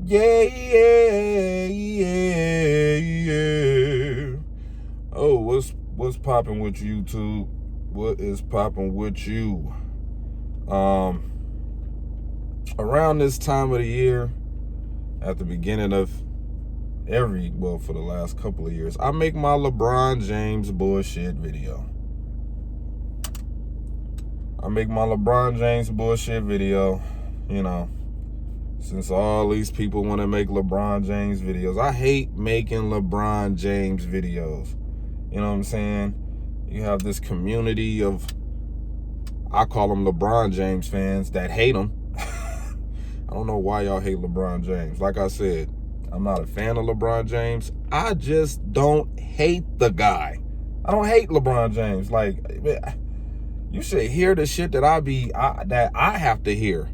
Yeah, yeah, yeah, yeah. Oh, what's popping with YouTube? What is popping with you? Around this time of the year, at the beginning of for the last couple of years, I make my LeBron James bullshit video. You know, since all these people want to make LeBron James videos. I hate making LeBron James videos. You know what I'm saying? You have this community of, I call them LeBron James fans, that hate him. I don't know why y'all hate LeBron James. Like I said, I'm not a fan of LeBron James. I just don't hate the guy. I don't hate LeBron James. Like, you should hear the shit that I have to hear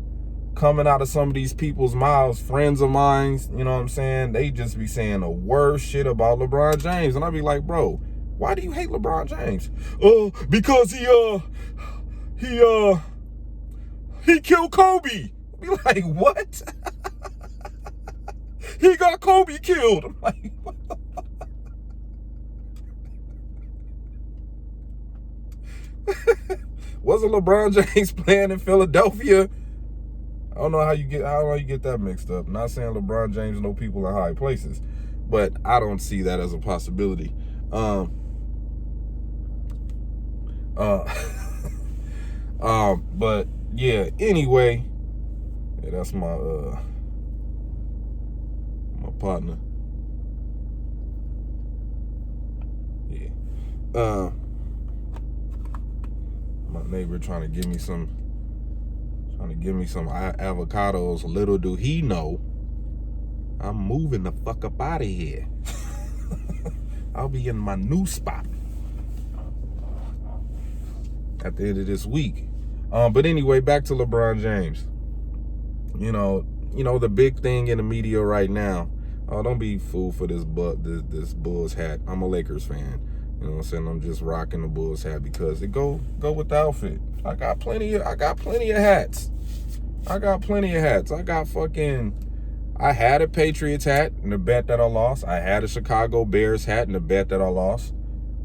coming out of some of these people's mouths, friends of mine, you know what I'm saying? They just be saying the worst shit about LeBron James. And I be like, bro, why do you hate LeBron James? Because he killed Kobe. Be like, what? He got Kobe killed. I'm like, what the fuck? Wasn't LeBron James playing in Philadelphia? I don't know how you get that mixed up. Not saying LeBron James know people in high places, but I don't see that as a possibility. But yeah, anyway, yeah, that's my partner. Yeah. My neighbor trying to give me some avocados. Little do he know, I'm moving the fuck up out of here. I'll be in my new spot at the end of this week. But anyway, back to LeBron James. You know the big thing in the media right now. Don't be fooled for this Bulls hat. I'm a Lakers fan. You know what I'm saying? I'm just rocking the Bulls hat because it go with the outfit. I got plenty of hats. I had a Patriots hat in the bet that I lost. I had a Chicago Bears hat in the bet that I lost.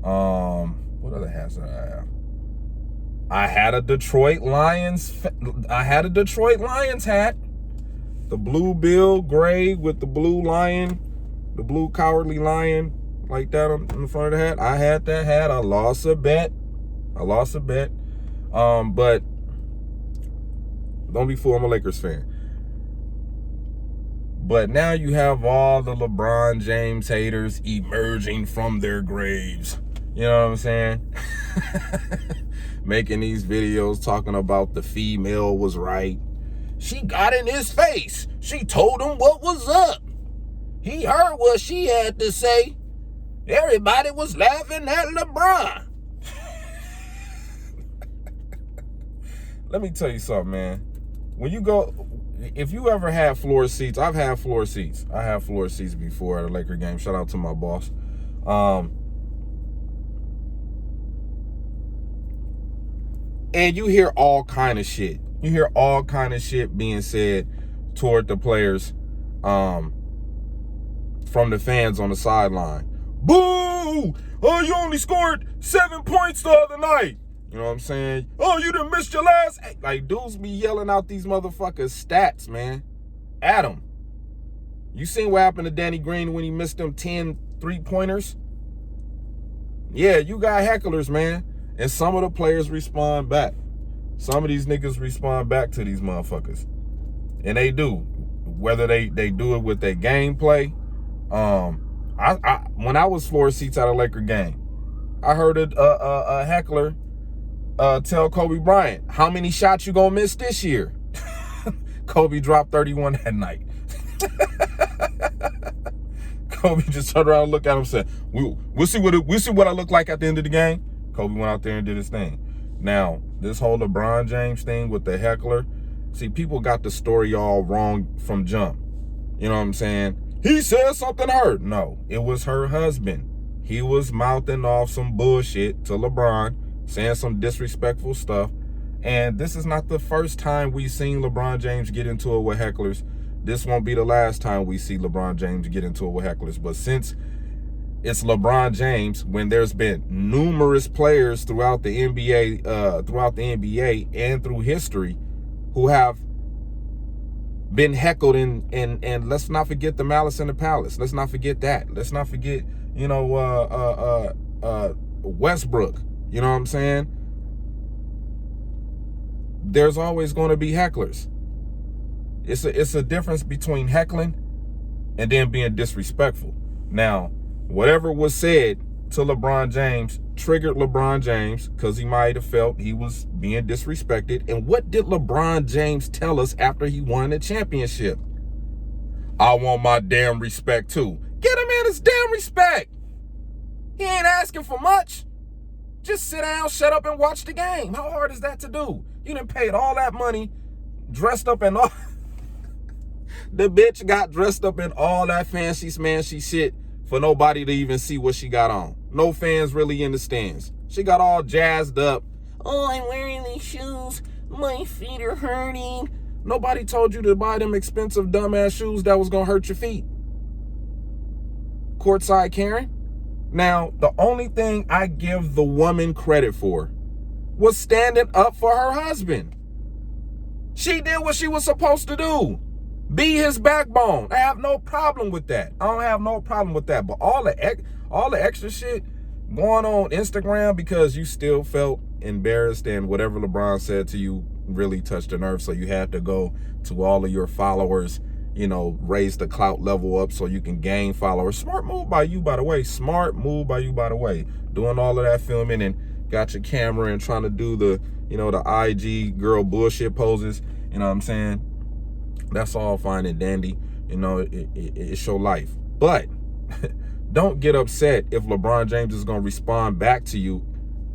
What other hats did I have? I had a Detroit Lions hat. The blue bill gray with the blue lion, the blue cowardly lion, like that on the front of the hat. I had that hat. I lost a bet. But don't be fooled, I'm a Lakers fan. But now you have all the LeBron James haters emerging from their graves. You know what I'm saying? Making these videos talking about the female was right. She got in his face. She told him what was up. He heard what she had to say. Everybody was laughing at LeBron. Let me tell you something, man. When you go, if you ever had floor seats, I've had floor seats. I had floor seats before at a Laker game. Shout out to my boss. And you hear all kind of shit. You hear all kind of shit being said toward the players from the fans on the sideline. Boo! Oh, you only scored 7 points the other night. You know what I'm saying? Oh, you done missed your last. Like, dudes be yelling out these motherfuckers' stats, man. Adam, you seen what happened to Danny Green when he missed them 10 3-pointers? Yeah, you got hecklers, man. And some of the players respond back. Some of these niggas respond back to these motherfuckers. And they do. Whether they do it with their gameplay. When I was floor seats at a Laker game, I heard a heckler tell Kobe Bryant, how many shots you gonna miss this year? Kobe dropped 31 that night. Kobe just turned around and looked at him and said, we'll see what I look like at the end of the game. Kobe went out there and did his thing. Now, this whole LeBron James thing with the heckler, see, people got the story all wrong from jump. You know what I'm saying? He said something hurt. No, it was her husband. He was mouthing off some bullshit to LeBron, saying some disrespectful stuff. And this is not the first time we've seen LeBron James get into it with hecklers. this won't be the last time we see LeBron James get into it with hecklers. But since it's LeBron James, when there's been numerous players throughout the NBA and through history who have been heckled, and let's not forget the Malice in the Palace. Let's not forget that. Let's not forget, Westbrook. You know what I'm saying? There's always going to be hecklers. It's a difference between heckling and then being disrespectful. Now, whatever was said to LeBron James triggered LeBron James because he might have felt he was being disrespected. And what did LeBron James tell us after he won the championship? I want my damn respect too. Get him in his damn respect. He ain't asking for much. Just sit down, shut up, and watch the game. How hard is that to do? You done paid all that money, dressed up in all... The bitch got dressed up in all that fancy smancy shit for nobody to even see what she got on. No fans really in the stands. She got all jazzed up. Oh, I'm wearing these shoes. My feet are hurting. Nobody told you to buy them expensive dumbass shoes that was going to hurt your feet. Courtside Karen. Now, the only thing I give the woman credit for was standing up for her husband. She did what she was supposed to do. Be his backbone. I have no problem with that. I don't have no problem with that. But all the extra shit going on Instagram because you still felt embarrassed and whatever LeBron said to you really touched the nerve, so you had to go to all of your followers, raise the clout level up so you can gain followers. Smart move by you, by the way. Smart move by you, by the way. Doing all of that filming and got your camera and trying to do the, the IG girl bullshit poses. You know what I'm saying? That's all fine and dandy. It's your life. But don't get upset if LeBron James is going to respond back to you,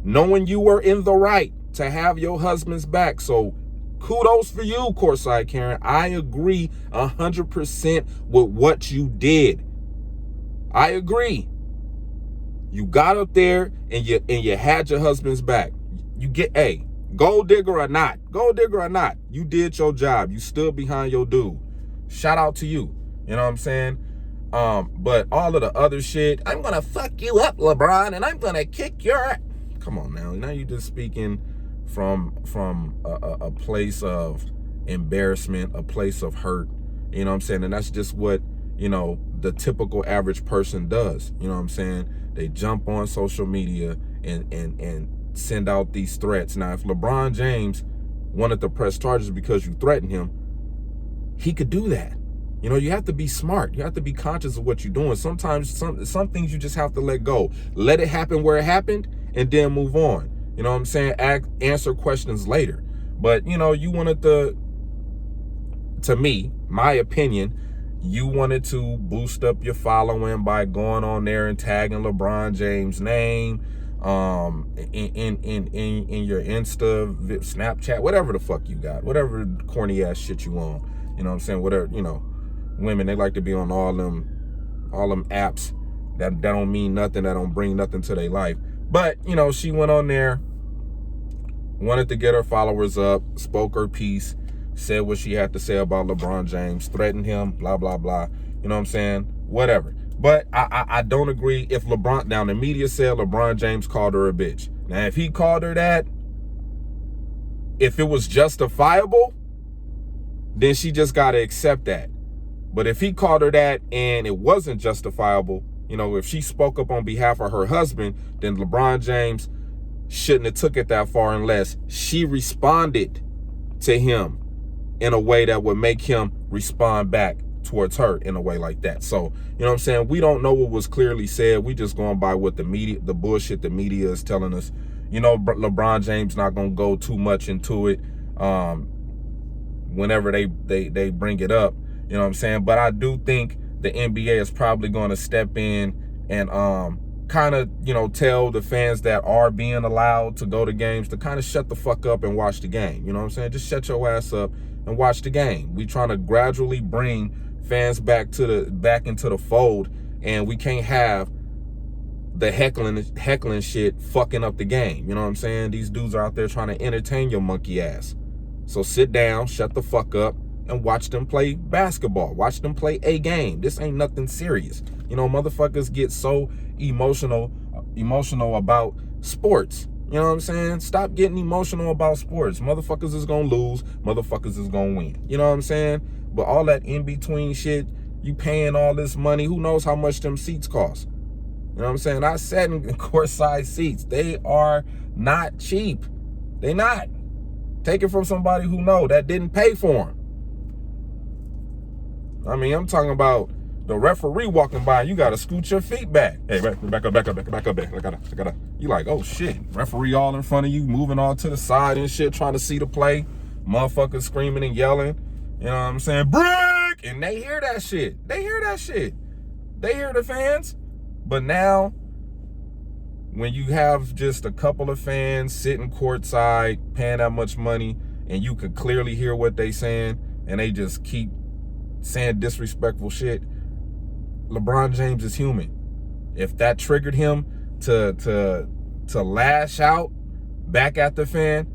knowing you were in the right to have your husband's back. So kudos for you, Courtside Karen. I agree 100% with what you did. I agree. You got up there and you had your husband's back. You get gold digger or not, you did your job. You stood behind your dude. Shout out to you. You know what I'm saying? But all of the other shit, I'm gonna fuck you up, LeBron, and I'm gonna kick your... Come on now. Now you just speaking from a place of embarrassment, a place of hurt. You know what I'm saying? And that's just what, the typical average person does. You know what I'm saying? They jump on social media and send out these threats. Now, if LeBron James wanted to press charges because you threatened him, he could do that. You have to be smart. You have to be conscious of what you're doing. Sometimes some things you just have to let go. Let it happen where it happened and then move on. You know what I'm saying? Answer questions later. But, you wanted to me, my opinion, you wanted to boost up your following by going on there and tagging LeBron James' name, in your Insta, Snapchat, whatever the fuck you got, whatever corny ass shit you on. You know what I'm saying? Whatever, women, they like to be on all them apps that don't mean nothing, that don't bring nothing to their life. But, she went on there, wanted to get her followers up, spoke her piece, said what she had to say about LeBron James, threatened him, blah, blah, blah. You know what I'm saying? Whatever. But I don't agree if LeBron... Now, the media said LeBron James called her a bitch. Now, if he called her that, if it was justifiable, then she just got to accept that. But if he called her that and it wasn't justifiable, if she spoke up on behalf of her husband, then LeBron James shouldn't have took it that far unless she responded to him in a way that would make him respond back towards her in a way like that. So, you know what I'm saying? We don't know what was clearly said. We just going by what the bullshit the media is telling us. LeBron James not going to go too much into it whenever they bring it up. You know what I'm saying? But I do think the NBA is probably going to step in and kind of, tell the fans that are being allowed to go to games to kind of shut the fuck up and watch the game. You know what I'm saying? Just shut your ass up and watch the game. We trying to gradually bring fans back into the fold, and we can't have the heckling shit fucking up the game. You know what I'm saying? These dudes are out there trying to entertain your monkey ass. So sit down, shut the fuck up, and watch them play basketball. Watch them play a game. This ain't nothing serious. You know, motherfuckers get so emotional about sports. You know what I'm saying? Stop getting emotional about sports. Motherfuckers is gonna lose. Motherfuckers is gonna win. You know what I'm saying? But all that in-between shit, you paying all this money, who knows how much them seats cost? You know what I'm saying? I sat in courtside seats. They are not cheap. They not. Take it from somebody who know that didn't pay for them. I mean, I'm talking about the referee walking by, you gotta scoot your feet back. Hey, back up. I gotta. You like, oh shit. Referee all in front of you, moving all to the side and shit, trying to see the play. Motherfuckers screaming and yelling. You know what I'm saying? Break! And they hear that shit. They hear the fans. But now, when you have just a couple of fans sitting courtside, paying that much money, and you could clearly hear what they saying, and they just keep saying disrespectful shit, LeBron James is human. If that triggered him to lash out back at the fan,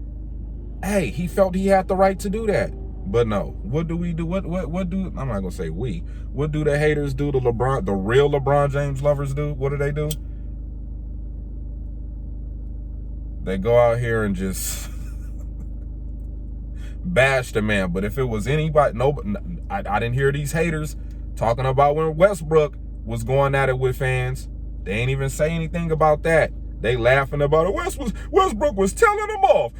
hey, he felt he had the right to do that. But no, what do we do? What do, I'm not gonna say we, what do the haters do to LeBron, the real LeBron James lovers do? What do? They go out here and just bash the man. But if it was anybody, I didn't hear these haters talking about when Westbrook was going at it with fans. They ain't even say anything about that. They laughing about it. Westbrook was telling them off.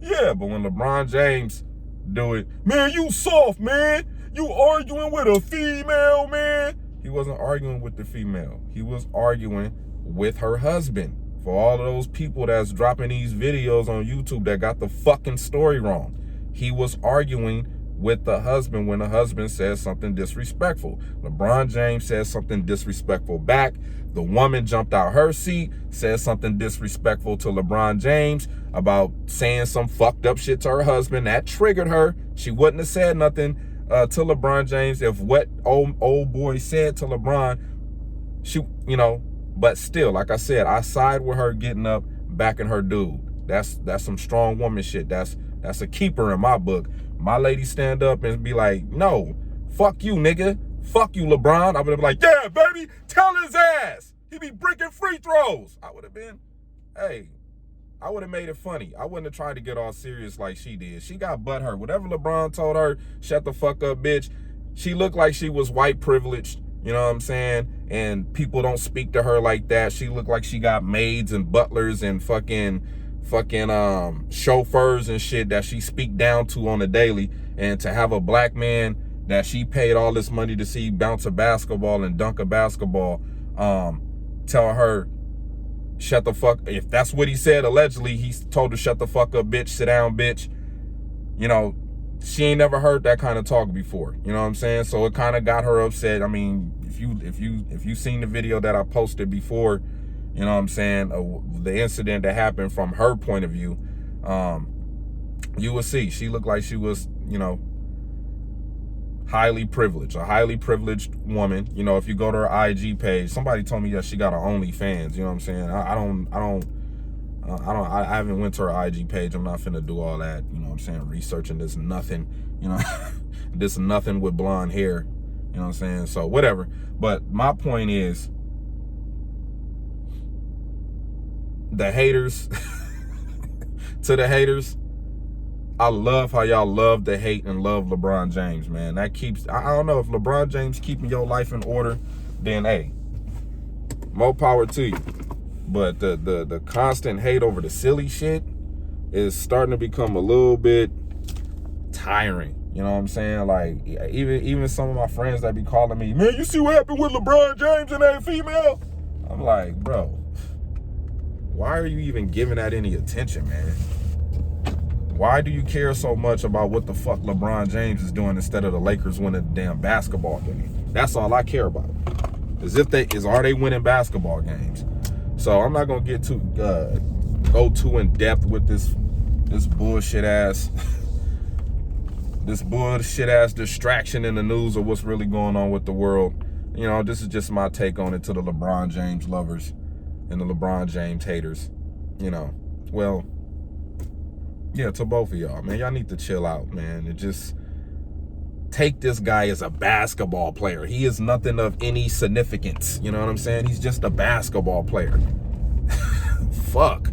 Yeah, but when LeBron James do it, man, you soft, man. You arguing with a female, man. He wasn't arguing with the female. He was arguing with her husband. For all of those people that's dropping these videos on YouTube that got the fucking story wrong, he was arguing with the husband when the husband says something disrespectful. LeBron James says something disrespectful back. The woman jumped out her seat, said something disrespectful to LeBron James about saying some fucked up shit to her husband. That triggered her. She wouldn't have said nothing to LeBron James if what old boy said to LeBron, but still, like I said, I side with her getting up, backing her dude. That's some strong woman shit. That's a keeper in my book. My lady stand up and be like, no, fuck you, nigga. Fuck you, LeBron. I would have been like, yeah, baby, tell his ass. He be breaking free throws. I would have made it funny. I wouldn't have tried to get all serious like she did. She got butthurt. Whatever LeBron told her, shut the fuck up, bitch. She looked like she was white privileged. You know what I'm saying? And people don't speak to her like that. She looked like she got maids and butlers and fucking chauffeurs and shit that she speak down to on a daily. And to have a black man that she paid all this money to see bounce a basketball and dunk a basketball, tell her, shut the fuck, if that's what he said, allegedly, he told her, shut the fuck up, bitch, sit down, bitch. You know, she ain't never heard that kind of talk before. You know what I'm saying? So it kind of got her upset. I mean, if you seen the video that I posted before, you know what I'm saying, the incident that happened from her point of view, you will see she looked like she was, highly privileged, a highly privileged woman. You know, if you go to her IG page, somebody told me that she got her OnlyFans. You know what I'm saying? I haven't went to her IG page. I'm not finna do all that, you know what I'm saying, researching this nothing, this nothing with blonde hair, you know what I'm saying? So whatever. But my point is, the haters, to the haters, I love how y'all love to hate and love LeBron James, man. That keeps, I don't know, if LeBron James keeping your life in order, then hey, more power to you. But the constant hate over the silly shit is starting to become a little bit tiring. You know what I'm saying? Like, even some of my friends that be calling me, man, you see what happened with LeBron James and that female? I'm like, bro, why are you even giving that any attention, man? Why do you care so much about what the fuck LeBron James is doing instead of the Lakers winning a damn basketball game? That's all I care about. Are they winning basketball games? So I'm not gonna get go too in depth with this bullshit ass distraction in the news of what's really going on with the world. You know, this is just my take on it to the LeBron James lovers and the LeBron James haters. You know, well, yeah, to both of y'all, man. Y'all need to chill out, man. take this guy as a basketball player. He is nothing of any significance. You know what I'm saying? He's just a basketball player. Fuck.